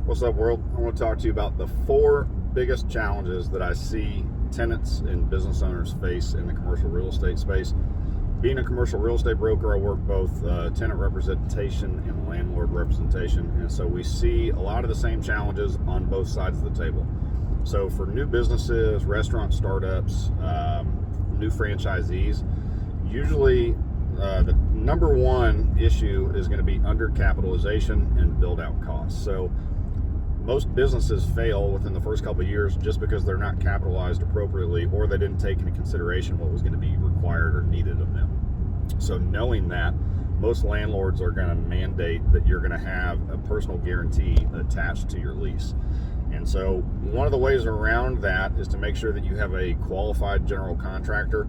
What's up, world? I want to talk to you about the 4 biggest challenges that I see tenants and business owners face in the commercial real estate space. Being a commercial real estate broker, I work both tenant representation and landlord representation, and so we see a lot of the same challenges on both sides of the table. So for new businesses, restaurant startups, new franchisees, usually the number one issue is going to be undercapitalization and build out costs. So most businesses fail within the first couple of years just because they're not capitalized appropriately, or they didn't take into consideration what was going to be required or needed of them. So knowing that, most landlords are going to mandate that you're going to have a personal guarantee attached to your lease. And so one of the ways around that is to make sure that you have a qualified general contractor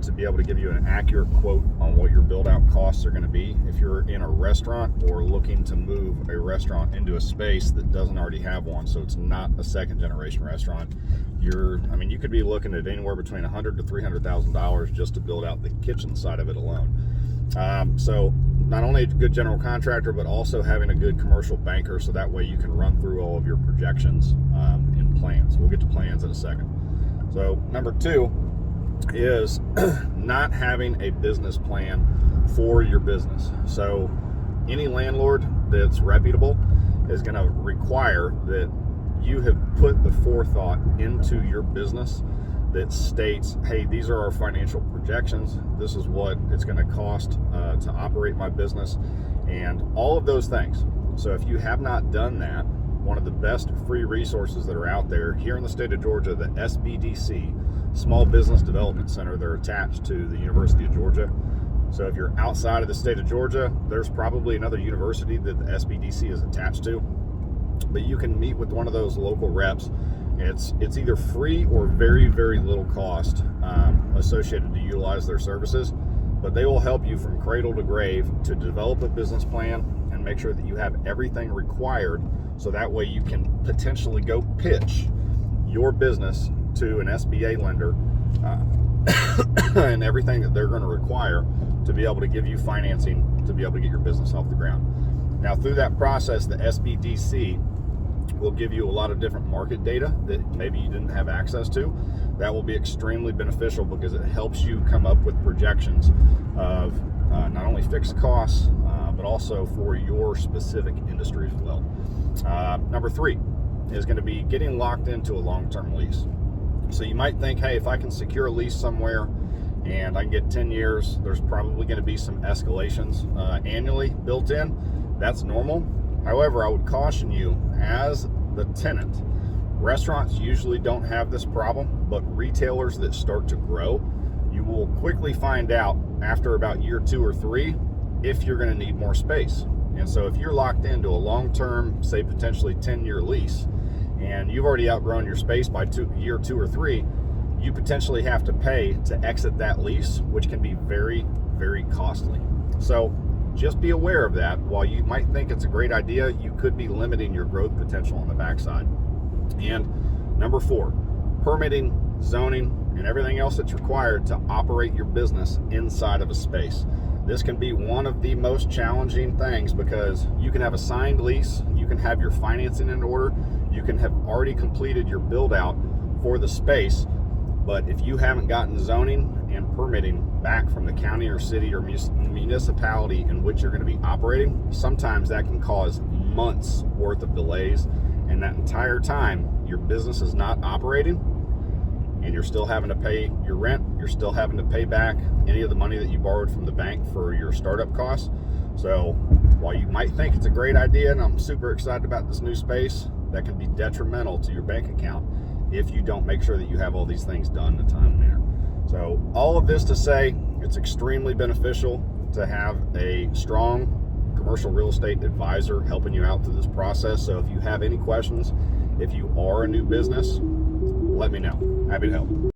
to be able to give you an accurate quote on what your build out costs are going to be. If you're in a restaurant or looking to move a restaurant into a space that doesn't already have one, so it's not a second generation restaurant, you could be looking at anywhere between $100,000 to $300,000 just to build out the kitchen side of it alone. So not only a good general contractor, but also having a good commercial banker, so that way you can run through all of your projections and plans. We'll get to plans in a second. So number 2 is not having a business plan for your business. So any landlord that's reputable is going to require that you have put the forethought into your business that states, hey, these are our financial projections, this is what it's going to cost to operate my business, and all of those things. So if you have not done that, one of the best free resources that are out there here in the state of Georgia, the SBDC, Small Business Development Center, they're attached to the University of Georgia. So if you're outside of the state of Georgia, there's probably another university that the SBDC is attached to, but you can meet with one of those local reps. It's either free or very, very little cost associated to utilize their services, but they will help you from cradle to grave to develop a business plan and make sure that you have everything required, so that way you can potentially go pitch your business to an SBA lender and everything that they're going to require to be able to give you financing to be able to get your business off the ground. Now, through that process, the SBDC will give you a lot of different market data that maybe you didn't have access to. That will be extremely beneficial because it helps you come up with projections of not only fixed costs, but also for your specific industry as well. Number 3 is going to be getting locked into a long-term lease. So you might think, hey, if I can secure a lease somewhere and I can get 10 years, there's probably going to be some escalations annually built in. That's normal. However, I would caution you, as the tenant, restaurants usually don't have this problem, but retailers that start to grow, you will quickly find out after about year 2 or 3 if you're going to need more space. And so if you're locked into a long-term, say potentially 10-year lease, and you've already outgrown your space by year 2 or 3, you potentially have to pay to exit that lease, which can be very, very costly. So just be aware of that. While you might think it's a great idea, you could be limiting your growth potential on the backside. And number 4, permitting, zoning, and everything else that's required to operate your business inside of a space. This can be one of the most challenging things because you can have a signed lease, you can have your financing in order, you can have already completed your build out for the space, but if you haven't gotten zoning and permitting back from the county or city or municipality in which you're going to be operating, sometimes that can cause months worth of delays, and that entire time your business is not operating and you're still having to pay your rent, you're still having to pay back any of the money that you borrowed from the bank for your startup costs. So while you might think it's a great idea and I'm super excited about this new space, that can be detrimental to your bank account if you don't make sure that you have all these things done in a timely manner. So all of this to say, it's extremely beneficial to have a strong commercial real estate advisor helping you out through this process. So if you have any questions, if you are a new business, let me know. Happy to help.